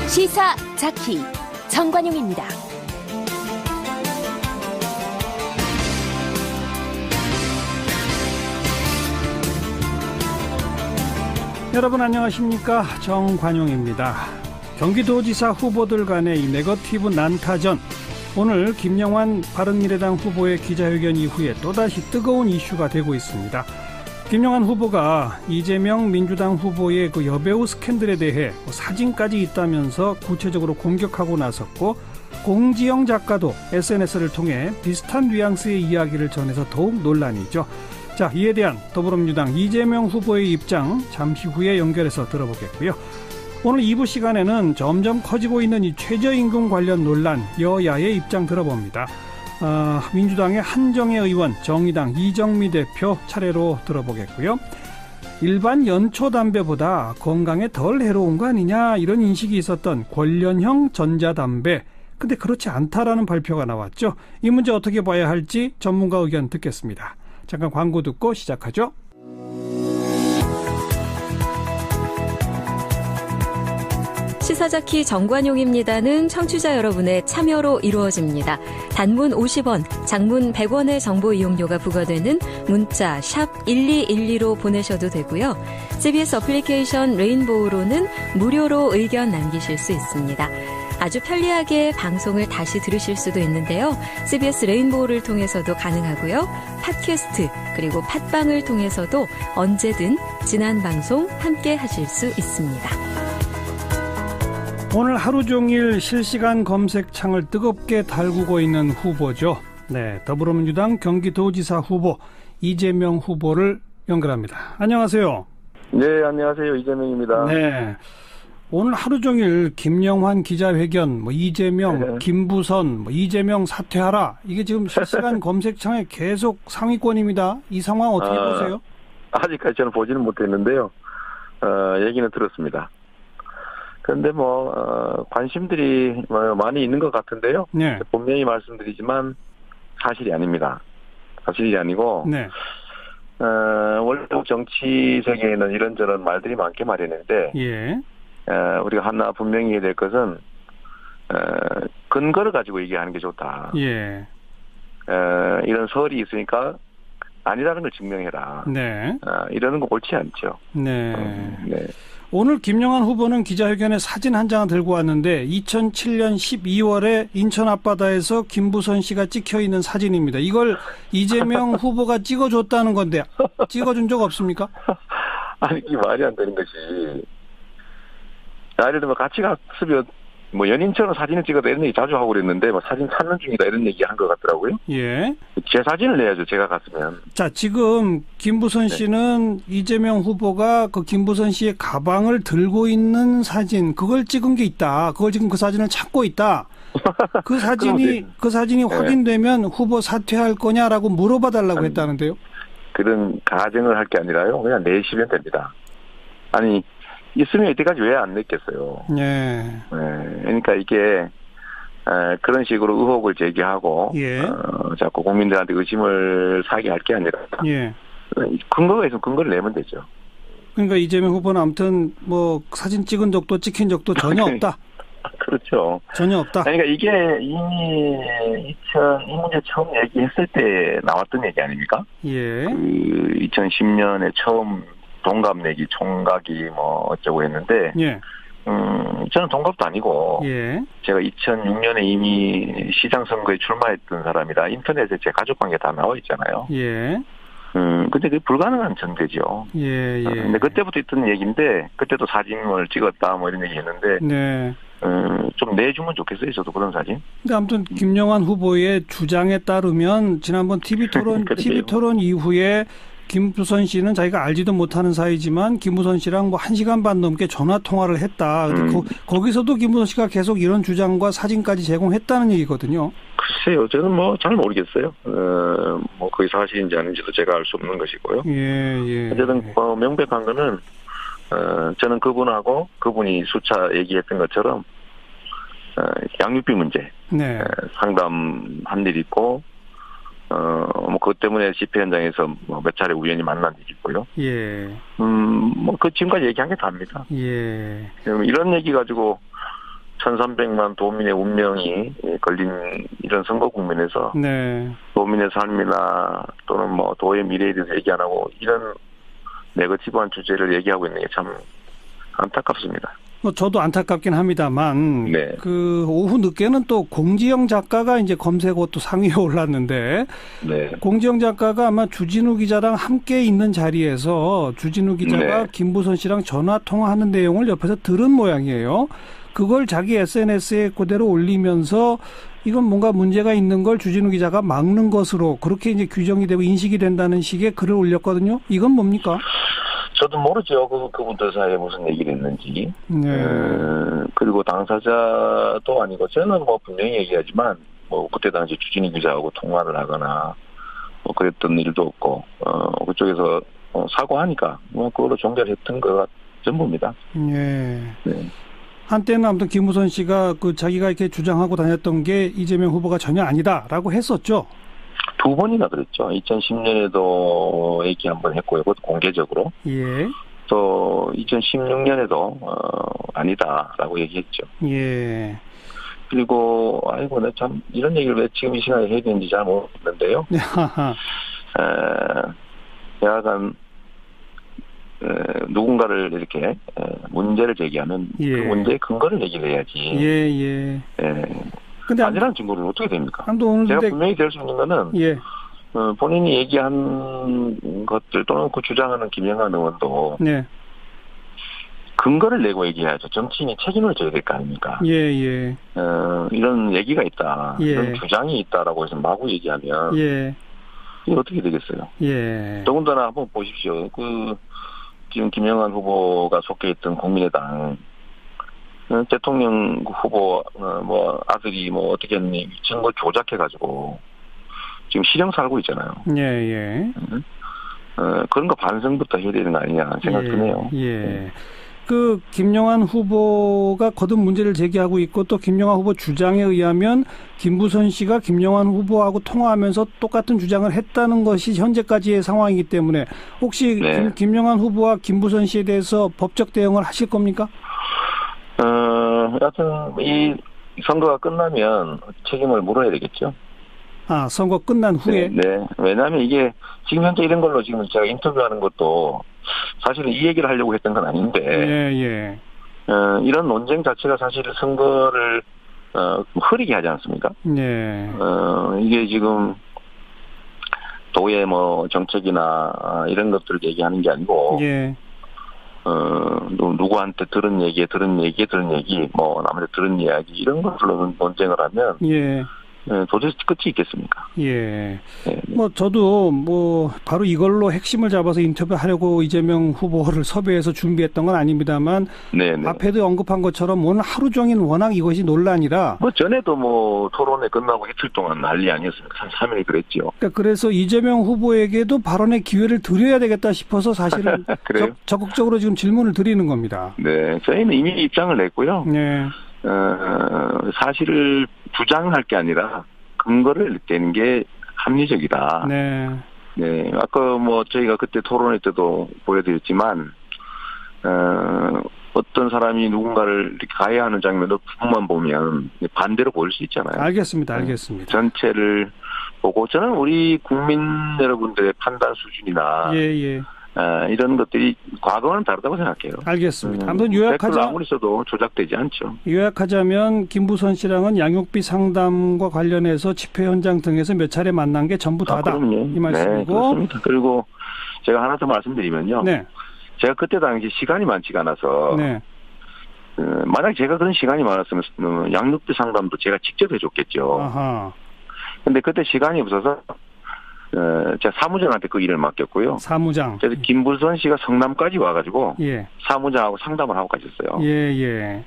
시사 자키 정관용입니다. 여러분 안녕하십니까? 정관용입니다. 경기도지사 후보들 간의 이 네거티브 난타전, 오늘 김영환 바른미래당 후보의 기자회견 이후에 또다시 뜨거운 이슈가 되고 있습니다. 김영환 후보가 이재명 민주당 후보의 그 여배우 스캔들에 대해 사진까지 있다면서 구체적으로 공격하고 나섰고, 공지영 작가도 SNS를 통해 비슷한 뉘앙스의 이야기를 전해서 더욱 논란이죠. 자, 이에 대한 더불어민주당 이재명 후보의 입장 잠시 후에 연결해서 들어보겠고요. 오늘 2부 시간에는 점점 커지고 있는 이 최저임금 관련 논란, 여야의 입장 들어봅니다. 민주당의 한정혜 의원, 정의당 이정미 대표 차례로 들어보겠고요. 일반 연초 담배보다 건강에 덜 해로운 거 아니냐, 이런 인식이 있었던 관련형 전자담배, 근데 그렇지 않다라는 발표가 나왔죠. 이 문제 어떻게 봐야 할지 전문가 의견 듣겠습니다. 잠깐 광고 듣고 시작하죠. 시사자키 정관용입니다는 청취자 여러분의 참여로 이루어집니다. 단문 50원, 장문 100원의 정보 이용료가 부과되는 문자 샵 1212로 보내셔도 되고요. CBS 어플리케이션 레인보우로는 무료로 의견 남기실 수 있습니다. 아주 편리하게 방송을 다시 들으실 수도 있는데요. CBS 레인보우를 통해서도 가능하고요. 팟캐스트 그리고 팟빵을 통해서도 언제든 지난 방송 함께 하실 수 있습니다. 오늘 하루 종일 실시간 검색창을 뜨겁게 달구고 있는 후보죠. 네, 더불어민주당 경기도지사 후보 이재명 후보를 연결합니다. 안녕하세요. 네, 안녕하세요. 이재명입니다. 네, 오늘 하루 종일 김영환 기자회견, 이재명, 네. 김부선, 이재명 사퇴하라, 이게 지금 실시간 검색창에 계속 상위권입니다. 이 상황 어떻게 보세요? 아직까지 저는 보지는 못했는데요. 얘기는 들었습니다. 그런데 관심들이 많이 있는 것 같은데요. 네. 분명히 말씀드리지만 사실이 아닙니다. 사실이 아니고, 네. 원래 정치 세계에는 이런저런 말들이 많게 마련인데, 예. 우리가 하나 분명히 해야 될 것은, 근거를 가지고 얘기하는 게 좋다. 예. 이런 설이 있으니까 아니라는 걸 증명해라. 네. 이러는 거 옳지 않죠. 네. 네. 오늘 김영환 후보는 기자회견에 사진 한 장을 들고 왔는데 2007년 12월에 인천 앞바다에서 김부선 씨가 찍혀있는 사진입니다. 이걸 이재명 후보가 찍어줬다는 건데 찍어준 적 없습니까? 아니, 이게 말이 안 되는 것이, 예를 들면 같이 갔으면 연인처럼 사진을 찍어도 이런 얘기 자주 하고 그랬는데 사진 찾는 중이다 이런 얘기 한 것 같더라고요. 예. 제 사진을 내야죠, 제가 갔으면. 자, 지금 김부선 네. 씨는 이재명 후보가 그 김부선 씨의 가방을 들고 있는 사진, 그걸 찍은 게 있다. 그걸 지금 그 사진을 찾고 있다. 그 사진이 네. 확인되면 후보 사퇴할 거냐라고 물어봐 달라고 했다는데요. 그런 가정을 할 게 아니라요. 그냥 내시면 됩니다. 아니, 있으면 이때까지 왜 안 냈겠어요. 예. 그러니까 이게 그런 식으로 의혹을 제기하고 예. 자꾸 국민들한테 의심을 사게 할 게 아니라, 예. 근거가 있으면 근거를 내면 되죠. 그러니까 이재명 후보는 아무튼 사진 찍은 적도 찍힌 적도 전혀 없다. 그렇죠. 전혀 없다. 그러니까 이게 이미 이 문제 처음 얘기했을 때 나왔던 얘기 아닙니까? 예. 2010년에 처음 동갑 내기, 총각이 어쩌고 했는데, 예. 저는 동갑도 아니고, 예. 제가 2006년에 이미 시장 선거에 출마했던 사람이라 인터넷에 제 가족 관계 다 나와 있잖아요. 예. 근데 그게 불가능한 전제죠. 예. 예. 근데 그때부터 있던 얘기인데, 그때도 사진을 찍었다 이런 얘기 했는데, 네. 좀 내주면 좋겠어요, 저도 그런 사진. 근데 아무튼 김영환 후보의 주장에 따르면 지난번 TV 토론 이후에 김부선 씨는 자기가 알지도 못하는 사이지만 김부선 씨랑 1시간 반 넘게 전화 통화를 했다. 근데 거기서도 김부선 씨가 계속 이런 주장과 사진까지 제공했다는 얘기거든요. 글쎄요, 저는 잘 모르겠어요. 그게 사실인지 아닌지도 제가 알 수 없는 것이고요. 예. 어쨌든 명백한 거는 저는 그분하고 그분이 수차 얘기했던 것처럼 양육비 문제, 네. 상담한 일 있고 뭐 그것 때문에 집회 현장에서 뭐 몇 차례 우연히 만난 일이 있고요. 예. 뭐 그 지금까지 얘기한 게 답니다. 예. 이런 얘기 가지고 1,300만 도민의 운명이 걸린 이런 선거 국면에서 네. 도민의 삶이나 또는 뭐 도의 미래에 대해서 얘기 안 하고 이런 네거티브한 주제를 얘기하고 있는 게 참 안타깝습니다. 뭐 저도 안타깝긴 합니다만 네. 그 오후 늦게는 또 공지영 작가가 이제 검색어 또 상위에 올랐는데 네. 공지영 작가가 아마 주진우 기자랑 함께 있는 자리에서 주진우 기자가 네. 김부선 씨랑 전화 통화하는 내용을 옆에서 들은 모양이에요. 그걸 자기 SNS에 그대로 올리면서 이건 뭔가 문제가 있는 걸 주진우 기자가 막는 것으로 그렇게 이제 규정이 되고 인식이 된다는 식의 글을 올렸거든요. 이건 뭡니까? 저도 모르죠. 그분들 사이에 무슨 얘기를 했는지. 네. 그리고 당사자도 아니고 저는 뭐 분명히 얘기하지만 뭐 그때 당시 주진우 기자하고 통화를 하거나 뭐 그랬던 일도 없고 그쪽에서 사과하니까 뭐 그걸로 종결했던 거가 전부입니다. 예. 네. 한때는 아무튼 김부선 씨가 그 자기가 이렇게 주장하고 다녔던 게 이재명 후보가 전혀 아니다라고 했었죠. 2번이나 그랬죠. 2010년에도 얘기 한번 했고요. 그것도 공개적으로. 예. 또 2016년에도 아니다라고 얘기했죠. 예. 그리고 아이고 내 참 이런 얘기를 왜 지금 이 시간에 해야 되는지 잘 모르겠는데요. 여하간 누군가를 이렇게 문제를 제기하면 예. 그 문제의 근거를 얘기를 해야지. 예. 근데 아니라는 증거는 어떻게 됩니까? 오늘 제가 분명히 될 수 있는 거는 예. 본인이 얘기한 것들 또는 그 주장하는 김영환 의원도 네. 근거를 내고 얘기해야죠. 정치인이 책임을 져야 될 거 아닙니까? 예. 이런 얘기가 있다. 예. 이런 주장이 있다라고 해서 마구 얘기하면 예. 이게 어떻게 되겠어요? 예. 더군다나 한번 보십시오. 지금 김영환 후보가 속해 있던 국민의당 대통령 후보 뭐 아들이 뭐 어떻게 했니 증거 조작해가지고 지금 실형 살고 있잖아요. 예. 그런 거 반성부터 해야 되는 거 아니냐 생각 드네요. 예. 그 김영환 후보가 거듭 문제를 제기하고 있고 또 김영환 후보 주장에 의하면 김부선 씨가 김영환 후보하고 통화하면서 똑같은 주장을 했다는 것이 현재까지의 상황이기 때문에 혹시 네. 김영환 후보와 김부선 씨에 대해서 법적 대응을 하실 겁니까? 여하튼 이 선거가 끝나면 책임을 물어야 되겠죠. 아, 선거 끝난 후에? 네. 왜냐하면 이게 지금 현재 이런 걸로 지금 제가 인터뷰하는 것도 사실은 이 얘기를 하려고 했던 건 아닌데. 예. 이런 논쟁 자체가 사실 선거를 흐리게 하지 않습니까? 네. 이게 지금 도의 뭐 정책이나 이런 것들을 얘기하는 게 아니고. 예. 누구한테 들은 얘기, 뭐 남한테 들은 이야기 이런 것들로 논쟁을 하면. 예. 도대체 끝이 있겠습니까? 예. 네. 뭐 저도 뭐 바로 이걸로 핵심을 잡아서 인터뷰하려고 이재명 후보를 섭외해서 준비했던 건 아닙니다만 네네. 앞에도 언급한 것처럼 오늘 하루 종일 워낙 이것이 논란이라 뭐 전에도 뭐 토론회 끝나고 이틀 동안 난리 아니었습니까? 한 3일이 그랬죠. 그러니까 그래서 이재명 후보에게도 발언의 기회를 드려야 되겠다 싶어서 사실은 그래요? 적극적으로 지금 질문을 드리는 겁니다. 네, 저희는 이미 입장을 냈고요. 네. 사실을 주장할 게 아니라 근거를 내는 게 합리적이다. 네. 네, 아까 뭐 저희가 그때 토론회 때도 보여드렸지만 어떤 사람이 누군가를 이렇게 가해하는 장면을 부분만 보면 반대로 보일 수 있잖아요. 알겠습니다. 전체를 보고 저는 우리 국민 여러분들의 판단 수준이나 예. 이런 것들이 과거와는 다르다고 생각해요. 알겠습니다. 아무튼 요약하자면 아무리 써도 조작되지 않죠. 요약하자면 김부선 씨랑은 양육비 상담과 관련해서 집회 현장 등에서 몇 차례 만난 게 전부 다다. 그럼요. 이 말씀이고. 네, 그렇습니다. 그리고 제가 하나 더 말씀드리면요. 네. 제가 그때 당시 시간이 많지가 않아서 네. 만약 제가 그런 시간이 많았으면 양육비 상담도 제가 직접 해줬겠죠. 아하. 근데 그때 시간이 없어서 제가 사무장한테 그 일을 맡겼고요. 사무장. 그래서 김부선 씨가 성남까지 와가지고 예. 사무장하고 상담을 하고 가셨어요. 예.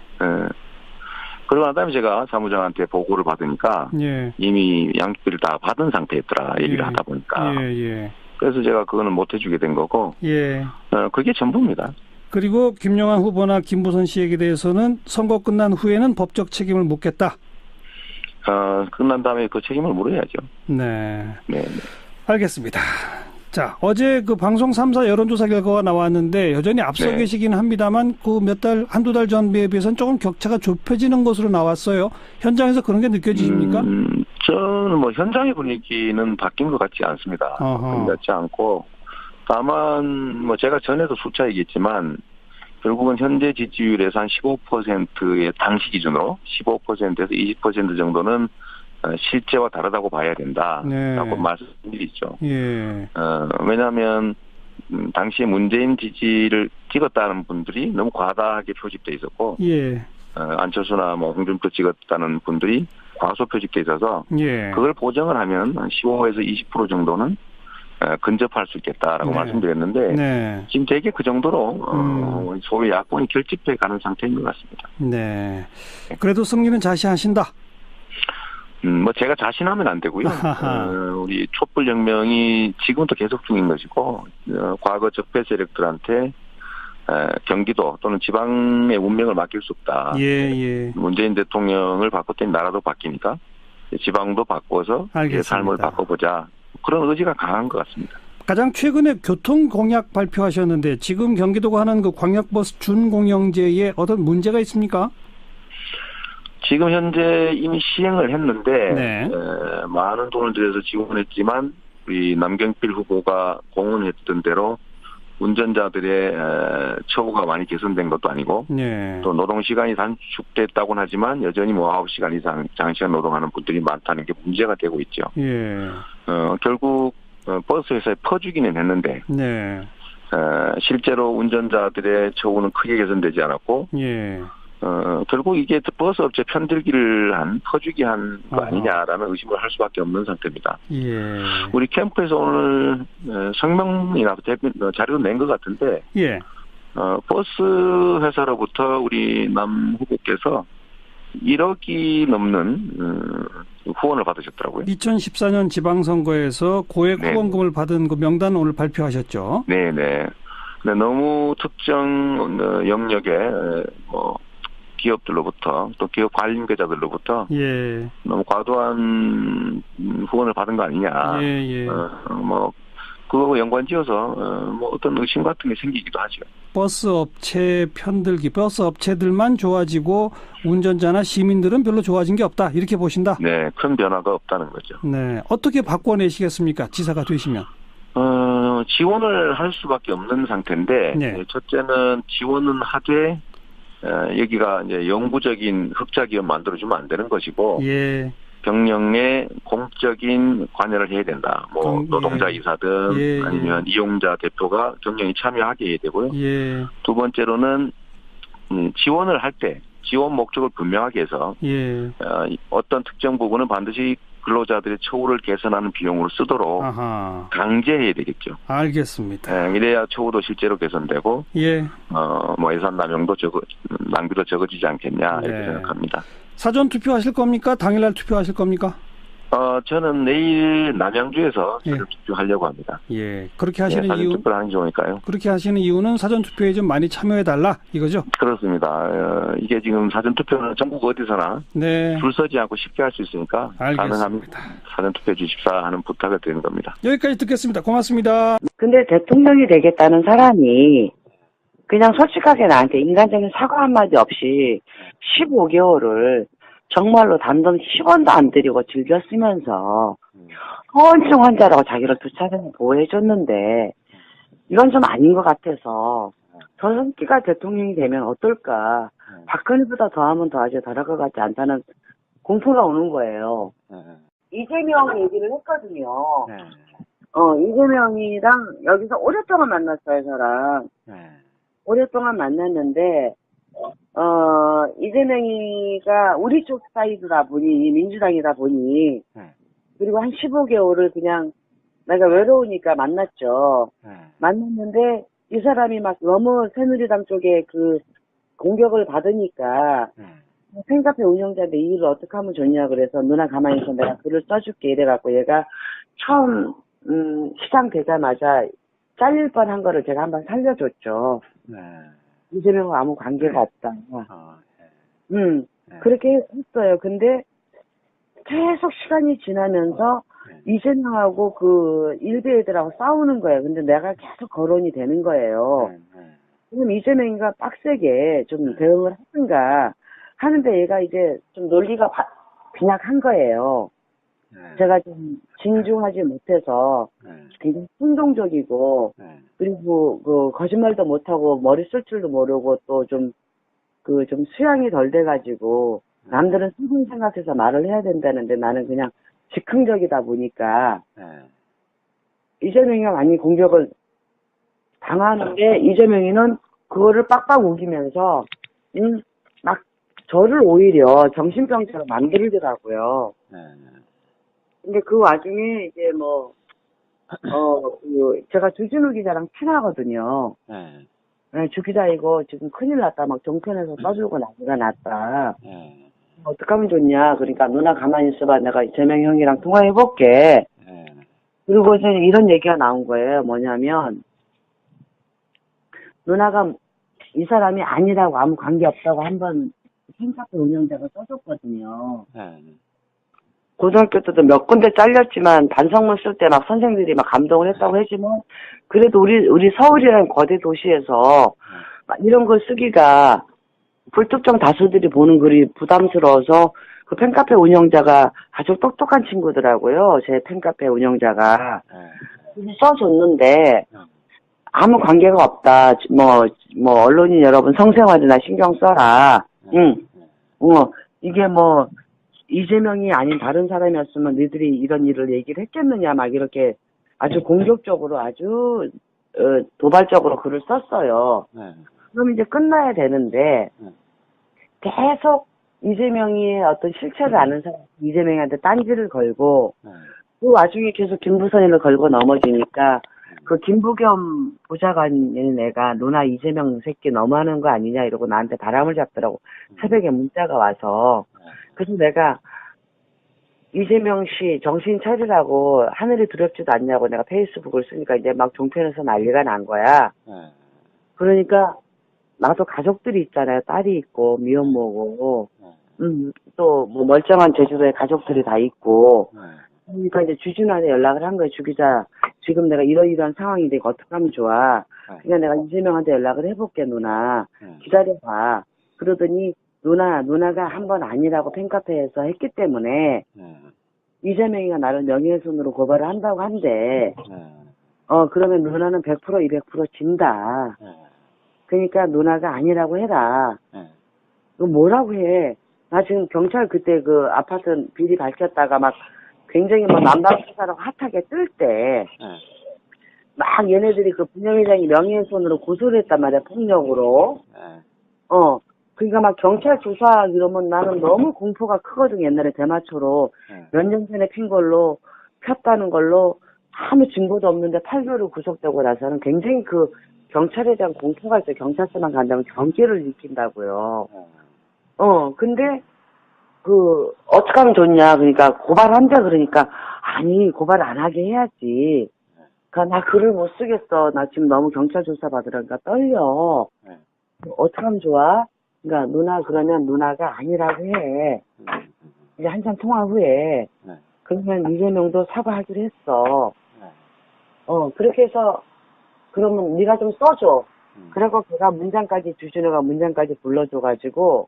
그러고 난 다음에 제가 사무장한테 보고를 받으니까 예. 이미 양육비를 다 받은 상태였더라 얘기를 하다 보니까. 예. 그래서 제가 그거는 못 해주게 된 거고. 예. 그게 전부입니다. 그리고 김영환 후보나 김부선 씨에게 대해서는 선거 끝난 후에는 법적 책임을 묻겠다. 끝난 다음에 그 책임을 물어야죠. 네. 네. 알겠습니다. 자, 어제 그 방송 3사 여론조사 결과가 나왔는데 여전히 앞서 네. 계시긴 합니다만 그 한두 달 전에 비해서는 조금 격차가 좁혀지는 것으로 나왔어요. 현장에서 그런 게 느껴지십니까? 저는 뭐 현장의 분위기는 바뀐 것 같지 않습니다. 어허. 바뀐 것 같지 않고 다만 뭐 제가 전에도 수차 얘기했지만 결국은 현재 지지율에서 한 15%의 당시 기준으로 15%에서 20% 정도는 실제와 다르다고 봐야 된다라고 네. 말씀드리죠. 예. 왜냐하면 당시에 문재인 지지를 찍었다는 분들이 너무 과다하게 표집돼 있었고 예. 안철수나 뭐 홍준표 찍었다는 분들이 과소 표집돼 있어서 예. 그걸 보정을 하면 한 15에서 20% 정도는 근접할 수 있겠다라고 네. 말씀드렸는데 네. 지금 되게 그 정도로 소위 야권이 결집해 가는 상태인 것 같습니다. 네. 그래도 승리는 자시하신다. 뭐 제가 자신하면 안 되고요. 우리 촛불혁명이 지금도 계속 중인 것이고 과거 적폐 세력들한테 경기도 또는 지방의 운명을 맡길 수 없다. 예. 문재인 대통령을 바꿨더니 나라도 바뀌니까 지방도 바꿔서 알겠습니다. 삶을 바꿔보자. 그런 의지가 강한 것 같습니다. 가장 최근에 교통 공약 발표하셨는데 지금 경기도가 하는 그 광역버스 준공영제에 어떤 문제가 있습니까? 지금 현재 이미 시행을 했는데 네. 많은 돈을 들여서 지원했지만 우리 남경필 후보가 공언했던 대로 운전자들의 처우가 많이 개선된 것도 아니고 네. 또 노동시간이 단축됐다고는 하지만 여전히 뭐 9시간 이상 장시간 노동하는 분들이 많다는 게 문제가 되고 있죠. 예. 결국 버스 회사에 퍼주기는 했는데 네. 실제로 운전자들의 처우는 크게 개선되지 않았고 예. 결국 이게 버스 업체 편들기를 퍼주기 한 거 아하. 아니냐라는 의심을 할 수밖에 없는 상태입니다. 예. 우리 캠프에서 오늘 성명이나 자료를 낸 것 같은데 예. 버스 회사로부터 우리 남 후보께서 1억이 넘는 후원을 받으셨더라고요. 2014년 지방선거에서 고액 네. 후원금을 받은 그 명단 오늘 발표하셨죠. 네네. 근데 너무 특정 영역의 뭐 기업들로부터 또 기업 관계자들로부터 예. 너무 과도한 후원을 받은 거 아니냐. 예. 뭐 그거 연관지어서 뭐 어떤 의심 같은 게 생기기도 하죠. 버스 업체 편들기, 버스 업체들만 좋아지고 운전자나 시민들은 별로 좋아진 게 없다. 이렇게 보신다. 네, 큰 변화가 없다는 거죠. 네. 어떻게 바꿔내시겠습니까? 지사가 되시면. 지원을 할 수밖에 없는 상태인데, 네. 첫째는 지원은 하되, 여기가 이제 영구적인 흑자 기업 만들어주면 안 되는 것이고, 예. 경영에 공적인 관여를 해야 된다. 뭐, 노동자 예. 이사든 예. 아니면 이용자 대표가 경영에 참여하게 해야 되고요. 예. 두 번째로는, 지원을 할 때, 지원 목적을 분명하게 해서, 예. 어떤 특정 부분은 반드시 근로자들의 처우를 개선하는 비용으로 쓰도록 아하. 강제해야 되겠죠. 알겠습니다. 이래야 처우도 실제로 개선되고, 예. 뭐 예산 낭비도 적어지지 않겠냐, 이렇게 네. 생각합니다. 사전 투표하실 겁니까? 당일날 투표하실 겁니까? 저는 내일 남양주에서 예. 사전 투표하려고 합니다. 예. 그렇게 하시는 사전 이유, 투표를 하는 게 좋으니까요. 그렇게 하시는 이유는 사전 투표에 좀 많이 참여해달라 이거죠? 그렇습니다. 이게 지금 사전 투표는 전국 어디서나 네. 줄 서지 않고 쉽게 할 수 있으니까 가능하면 알겠습니다. 사전 투표해 주십사 하는 부탁을 드리는 겁니다. 여기까지 듣겠습니다. 고맙습니다. 근데 대통령이 되겠다는 사람이 그냥 솔직하게 나한테 인간적인 사과 한마디 없이 15개월을 정말로 단돈 10원도 안 들이고 즐겼으면서 허언증 환자라고 자기를 두 차례나 보호해줬는데 이건 좀 아닌 것 같아서 저 새끼가 대통령이 되면 어떨까. 박근혜보다 더하면 더하지 덜할 것 같지 않다는 공포가 오는 거예요. 이재명 얘기를 했거든요. 이재명이랑 여기서 오랫동안 만났어요, 저랑. 오랫동안 만났는데, 이재명이가 우리 쪽 사이드다 보니, 민주당이다 보니, 그리고 한 15개월을 그냥 내가 외로우니까 만났죠. 만났는데, 이 사람이 막 너무 새누리당 쪽에 그 공격을 받으니까, 생카페 운영자인데 이 일을 어떻게 하면 좋냐 그래서 누나 가만히 있어 내가 글을 써줄게 이래갖고 얘가 처음, 시장 되자마자 잘릴 뻔한 거를 제가 한번 살려줬죠. 이재명과 아무 관계가 없다. 그렇게 했어요. 근데 계속 시간이 지나면서 이재명하고 그 일베 애들하고 싸우는 거예요. 근데 내가 계속 거론이 되는 거예요. 그럼 이재명이가 빡세게 좀 대응을 하든가 하는데 얘가 이제 좀 논리가 빈약한 거예요. 제가 좀 진중하지 못해서 굉장히 충동적이고 그리고 그 거짓말도 못하고 머리 쓸 줄도 모르고 또 좀 좀 수양이 덜 돼가지고 남들은 수긍 생각해서 말을 해야 된다는데 나는 그냥 즉흥적이다 보니까 이재명이가 많이 공격을 당하는데 이재명이는 그거를 빡빡 우기면서 막 저를 오히려 정신병자로 만들더라고요. 근데 그 와중에 이제 제가 주진우 기자랑 친하거든요. 주 기자 이거 지금 큰일 났다. 막 종편에서 떠들고 난리가 났다. 어떡하면 좋냐. 그러니까 누나 가만히 있어봐. 내가 이재명 형이랑 통화해볼게. 그리고 이제 이런 얘기가 나온 거예요. 뭐냐면 누나가 이 사람이 아니라고 아무 관계없다고 한번 팬카페 운영자가 써줬거든요. 고등학교 때도 몇 군데 잘렸지만 반성문 쓸 때 막 선생들이 막 감동을 했다고 했지만 그래도 우리 서울이라는 거대 도시에서 막 이런 걸 쓰기가 불특정 다수들이 보는 글이 부담스러워서 그 팬카페 운영자가 아주 똑똑한 친구더라고요. 제 팬카페 운영자가 써줬는데 아무 관계가 없다. 언론인 여러분 성생활이나 신경 써라. 이게 이재명이 아닌 다른 사람이었으면 너희들이 이런 일을 얘기를 했겠느냐 막 이렇게 아주 공격적으로 아주 도발적으로 글을 썼어요. 그럼 이제 끝나야 되는데 계속 이재명이 어떤 실체를 아는 사람 이재명한테 딴지를 걸고 그 와중에 계속 김부선이를 걸고 넘어지니까 그 김부겸 보좌관인 애가 누나 이재명 새끼 너무하는 거 아니냐 이러고 나한테 바람을 잡더라고. 새벽에 문자가 와서. 그래서 내가 이재명 씨 정신 차리라고 하늘이 두렵지도 않냐고 내가 페이스북을 쓰니까 이제 막 종편에서 난리가 난 거야. 그러니까 나도 가족들이 있잖아요. 딸이 있고 미혼모고 또 멀쩡한 제주도에 가족들이 다 있고 그러니까 이제 주진우한테 연락을 한 거예요. 주 기자 지금 내가 이러이러한 상황인데 이거 어떻게 하면 좋아. 그러니까 내가 이재명한테 연락을 해볼게 누나. 기다려봐. 그러더니 누나가 한 번 아니라고 팬카페에서 했기 때문에 이재명이가 나를 명예훼손으로 고발을 한다고 한대. 그러면 누나는 100% 200% 진다. 그러니까 누나가 아니라고 해라. 너 뭐라고 해? 나 지금 경찰 그때 그 아파트 비리 밝혔다가 막 굉장히 남방 수사라고 핫하게 뜰 때 막 얘네들이 그 분녀회장이 명예훼손으로 고소를 했단 말이야. 폭력으로. 그러니까 막 경찰 조사 이러면 나는 너무 공포가 크거든. 옛날에 대마초로 몇 년 전에 핀 걸로 폈다는 걸로 아무 증거도 없는데 8개월을 구속되고 나서는 굉장히 그 경찰에 대한 공포가 있어요. 경찰서만 간다면 경계를 일으킨다고요. 근데 어떻게 하면 좋냐. 그러니까 고발한다 그러니까 아니 고발 안 하게 해야지. 그러니까 나 글을 못 쓰겠어. 나 지금 너무 경찰 조사 받으라니까 떨려. 어떻게 하면 좋아? 그러니까 누나 그러면 누나가 아니라고 해. 이제 한참 통화 후에 그러면 이재명도 사과하기로 했어. 그렇게 해서 그러면 네가 좀 써줘. 그리고 걔가 주진우가 문장까지 불러줘가지고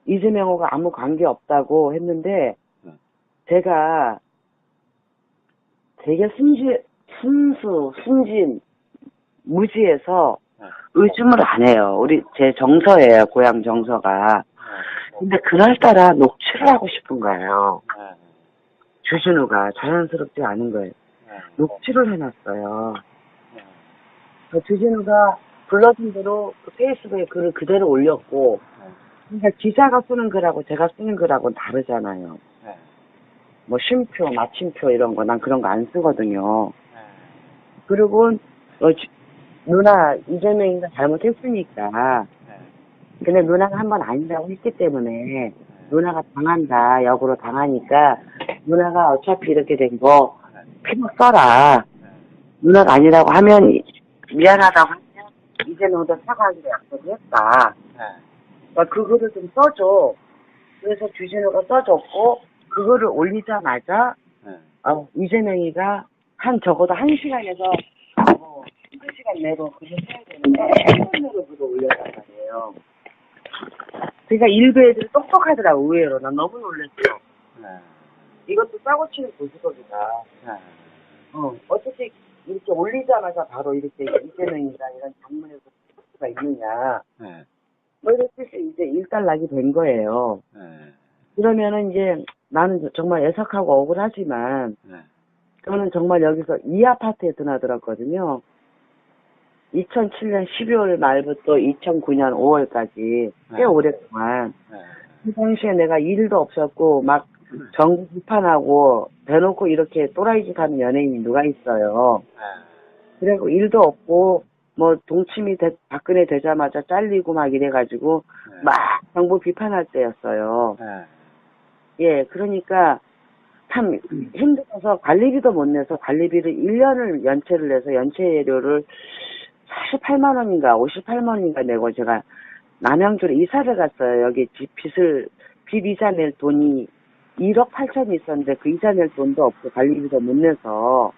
이재명호가 아무 관계 없다고 했는데 제가 되게 순진 무지해서 의심을 안 해요. 제 정서예요. 고향 정서가. 근데 그날따라 녹취를 하고 싶은 거예요. 주진우가 자연스럽지 않은 거예요. 녹취를 해놨어요. 주진우가 불러준 대로 그 페이스북에 글을 그대로 올렸고 그러니까 기자가 쓰는 글하고 제가 쓰는 글하고는 다르잖아요. 쉼표, 마침표 이런 거 난 그런 거 안 쓰거든요. 그리고 누나 이재명이가 잘못했으니까 근데 누나가 한 번 아니라고 했기 때문에 누나가 당한다. 역으로 당하니까 누나가 어차피 이렇게 된 거 필요 써라. 누나가 아니라고 하면 미안하다고 하면 이재명도 사과하기로 약속을 했다. 그러니까 그 글을 좀 써줘. 그래서 주진우가 써줬고 그거를 올리자마자, 네. 이재명이가 적어도 1시간에서, 1시간 내로 그걸 해야 되는데, 1분 내로 그걸 올렸단 말이에요. 그러니까 일부 애들이 똑똑하더라고, 의외로. 난 너무 놀랐어. 네. 이것도 싸고 치는 고스톱이다. 네. 어떻게 이렇게 올리자마자 바로 이렇게 이재명이랑 이런 장문에서 수가 있느냐. 네. 뭐 이렇게 이제 일단락이 된 거예요. 네. 그러면은 이제 나는 정말 애석하고 억울하지만, 네. 저는 정말 여기서 이 아파트에 드나들었거든요. 2007년 12월 말부터 2009년 5월까지 꽤 네. 오랫동안. 네. 그 당시에 내가 일도 없었고 막 정부 비판하고 대놓고 이렇게 또라이 짓 하는 연예인이 누가 있어요. 그리고 일도 없고 뭐 동치미 박근혜 되자마자 잘리고 막 이래가지고 네. 막 정부 비판할 때였어요. 네. 예, 그러니까 참 힘들어서 관리비도 못 내서 관리비를 1년을 연체를 내서 연체료를 48만 원인가 58만 원인가 내고 제가 남양주로 이사를 갔어요. 여기 빚 이자 낼 돈이 1억 8천이 있었는데 그 이자 낼 돈도 없고 관리비도 못 내서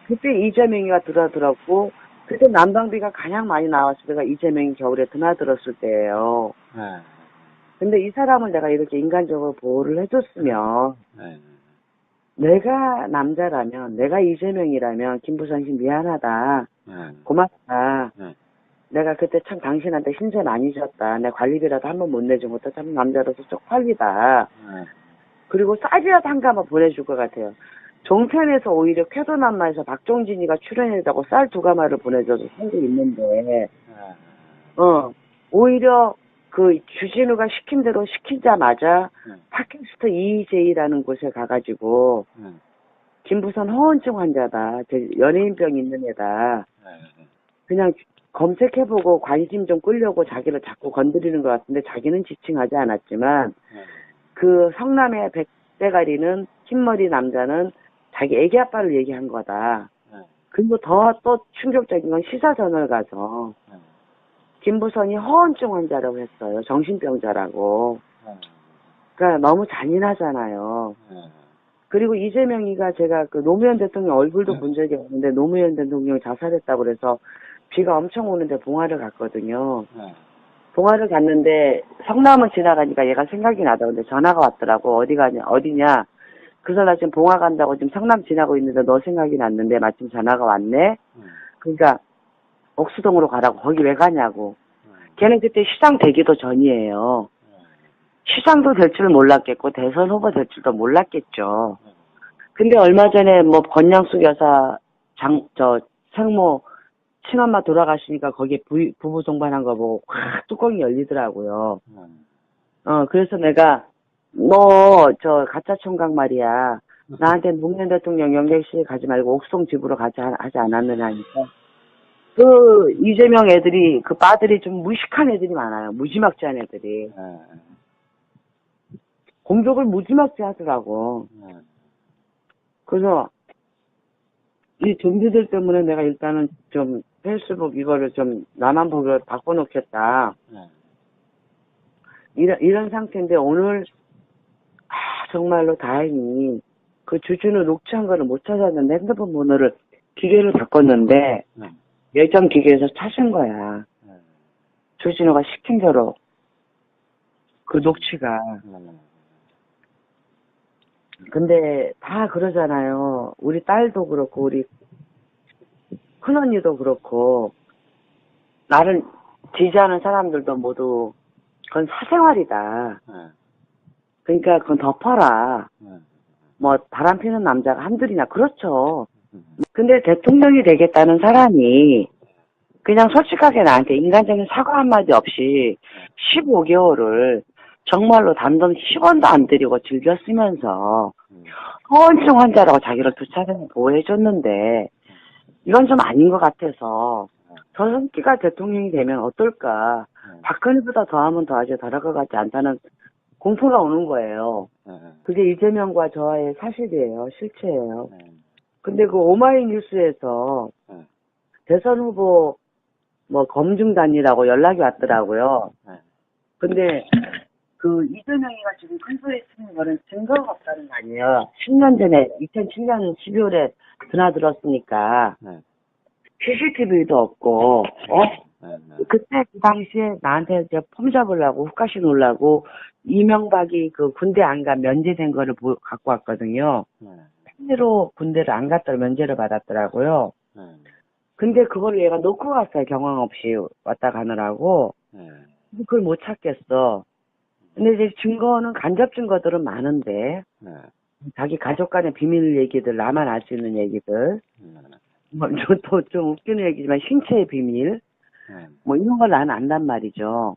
그때 이재명이가 드나들었고 그때 난방비가 가장 많이 나왔을 때가 이재명이 겨울에 드나들었을 때예요. 네. 근데 이 사람을 내가 이렇게 인간적으로 보호를 해줬으면 네. 내가 남자라면 내가 이재명이라면 김부선 씨 미안하다. 네. 고맙다. 네. 내가 그때 참 당신한테 신세 많이 졌다. 내 관리비라도 한 번 못 내준 것도 참 남자로서 쪽팔리다. 네. 그리고 쌀이라도 한 가마 보내줄 것 같아요. 종편에서 오히려 쾌도남마에서 박종진이가 출연했다고 쌀 2가마를 보내줘서 살고 있는데, 네. 오히려 그 주진우가 시킨 대로 시키자마자 네. 팟캐스트 EJ라는 곳에 가가지고, 네. 김부선 허언증 환자다. 연예인병 있는 애다. 네. 그냥 검색해보고 관심 좀 끌려고 자기를 자꾸 건드리는 것 같은데 자기는 지칭하지 않았지만 네. 그 성남의 백대가리는 흰머리 남자는 자기 애기 아빠를 얘기한 거다. 네. 그리고 더 또 충격적인 건 시사저널 가서 네. 김부선이 허언증 환자라고 했어요. 정신병자라고. 네. 그러니까 너무 잔인하잖아요. 네. 그리고 이재명이가 제가 그 노무현 대통령 얼굴도 본 적이 없는데 노무현 대통령이 자살했다고 그래서 비가 엄청 오는데 봉화를 갔거든요. 네. 봉화를 갔는데 성남을 지나가니까 얘가 생각이 나더라고요. 전화가 왔더라고. 어디냐. 그래서 나 지금 봉화 간다고 지금 성남 지나고 있는데 너 생각이 났는데 마침 전화가 왔네. 그러니까 옥수동으로 가라고. 거기 왜 가냐고. 걔는 그때 시장 되기도 전이에요. 시장도 될 줄 몰랐겠고 대선 후보 될 줄도 몰랐겠죠. 근데 얼마 전에 뭐 권양숙 여사 생모 친엄마 돌아가시니까 거기에 부부 동반한 거 보고 확 뚜껑이 열리더라고요. 그래서 내가 너 가짜 총각 말이야. 나한테 노무현 대통령 영객실 가지 말고 옥수동 집으로 가지 하지 않았느냐 하니까 그 이재명 애들이 그 빠들이 좀 무식한 애들이 많아요. 무지막지한 애들이. 공격을 무지막지 하더라고. 그래서 이 좀비들 때문에 내가 일단은 좀 페이스북 이거를 좀 나만 보고 바꿔놓겠다. 이런 상태인데 오늘 정말로 다행히 그 주준우 녹취한 거를 못 찾았는데 핸드폰 번호를 기계를 바꿨는데 예전 기계에서 찾은 거야. 주진우가 시킨 대로 그 녹취가. 근데 다 그러잖아요. 우리 딸도 그렇고 우리 큰언니도 그렇고 나를 지지하는 사람들도 모두 그건 사생활이다. 그러니까 그건 덮어라. 뭐 바람 피는 남자가 한둘이나 그렇죠. 근데 대통령이 되겠다는 사람이 그냥 솔직하게 나한테 인간적인 사과 한마디 없이 15개월을 정말로 단돈 10원도 안 들이고 즐겨 쓰면서 허언증 환자라고 자기를 두 차례나 보호해줬는데 이건 좀 아닌 것 같아서 저 새끼가 대통령이 되면 어떨까. 박근혜보다 더하면 더하지 덜할 것 같지 않다는 공포가 오는 거예요. 그게 이재명과 저와의 사실이에요. 실체예요. 근데 그 오마이뉴스에서 대선 후보 뭐 검증단이라고 연락이 왔더라고요. 근데 그 이재명이가 지금 큰 소리 치는 거는 증거가 없다는 거 아니에요. 10년 전에 2007년 12월에 드나들었으니까 CCTV도 없고 그때 그 당시에 나한테 이제 폼 잡으려고 훅가시 놀라고 이명박이 그 군대 안 가 면제된 거를 갖고 왔거든요. 편의로 군대를 안 갔더라 면제를 받았더라고요. 근데 그걸 얘가 놓고 갔어요. 경황 없이 왔다 가느라고. 그걸 못 찾겠어. 근데 이제 증거는 간접 증거들은 많은데 자기 가족 간의 비밀 얘기들 나만 알 수 있는 얘기들 뭐 또 좀 웃기는 얘기지만 신체의 비밀 뭐 이런 걸 나는 안단 말이죠.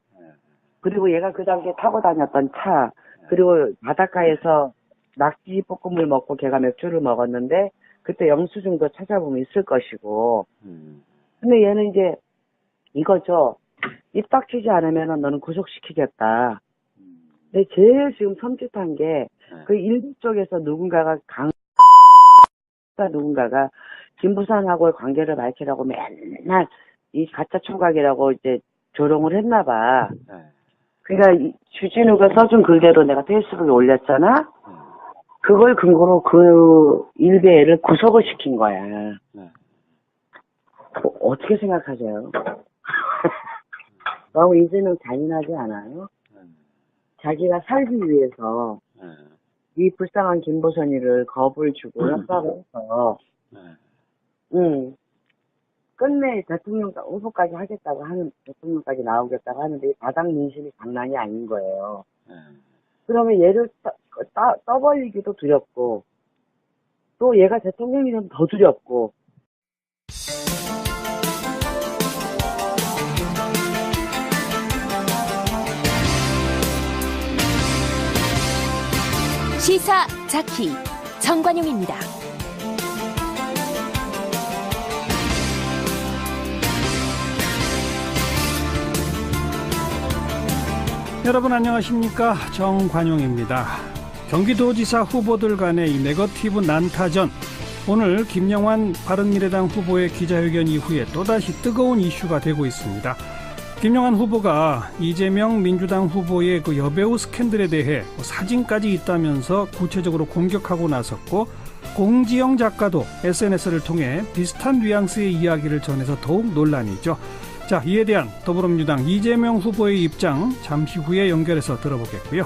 그리고 얘가 그 당시에 타고 다녔던 차 그리고 바닷가에서 낙지 볶음을 먹고 걔가 맥주를 먹었는데 그때 영수증도 찾아보면 있을 것이고 근데 얘는 이제 이거죠. 입 닥치지 않으면 너는 구속시키겠다. 근데 제일 지금 섬찟한 게 그 일부 쪽에서 누군가가 김부산하고의 관계를 밝히라고 맨날 이 가짜 총각이라고 이제 조롱을 했나 봐. 그러니까 주진우가 써준 글대로 내가 페이스북에 올렸잖아. 그걸 근거로 그 일베를 구속을 시킨 거야. 어떻게 생각하세요? 너무 이재명 잔인하지 않아요? 자기가 살기 위해서 이 불쌍한 김보선이를 겁을 주고 협박을 해서 끝내 대통령 후보까지 하겠다고 하는 대통령까지 나오겠다고 하는데 이 바닥 민심이 장난이 아닌 거예요. 그러면 얘를 떠벌리기도 두렵고 또 얘가 대통령이 되면 더 두렵고 시사 자키 정관용입니다. 여러분 안녕하십니까? 정관용입니다. 경기도지사 후보들 간의 이 네거티브 난타전 오늘 김영환 바른미래당 후보의 기자회견 이후에 또다시 뜨거운 이슈가 되고 있습니다. 김영환 후보가 이재명 민주당 후보의 그 여배우 스캔들에 대해 사진까지 있다면서 구체적으로 공격하고 나섰고 공지영 작가도 SNS를 통해 비슷한 뉘앙스의 이야기를 전해서 더욱 논란이죠. 자, 이에 대한 더불어민주당 이재명 후보의 입장 잠시 후에 연결해서 들어보겠고요.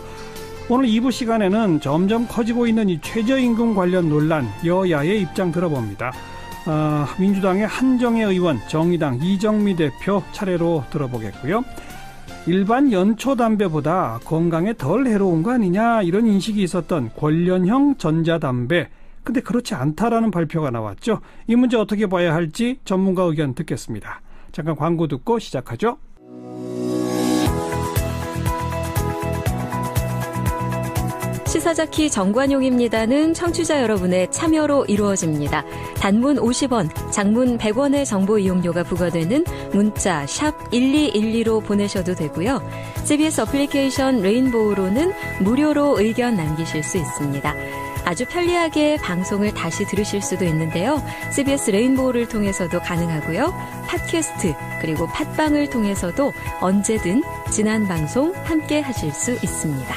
오늘 2부 시간에는 점점 커지고 있는 이 최저임금 관련 논란 여야의 입장 들어봅니다. 민주당의 한정혜 의원, 정의당 이정미 대표 차례로 들어보겠고요. 일반 연초 담배보다 건강에 덜 해로운 거 아니냐 이런 인식이 있었던 관련형 전자담배. 근데 그렇지 않다라는 발표가 나왔죠. 이 문제 어떻게 봐야 할지 전문가 의견 듣겠습니다. 잠깐 광고 듣고 시작하죠. 시사자키 정관용입니다는 청취자 여러분의 참여로 이루어집니다. 단문 50원, 장문 100원의 정보 이용료가 부과되는 문자 샵 1212로 보내셔도 되고요. CBS 어플리케이션 레인보우로는 무료로 의견 남기실 수 있습니다. 아주 편리하게 방송을 다시 들으실 수도 있는데요. CBS 레인보우를 통해서도 가능하고요. 팟캐스트 그리고 팟빵을 통해서도 언제든 지난 방송 함께 하실 수 있습니다.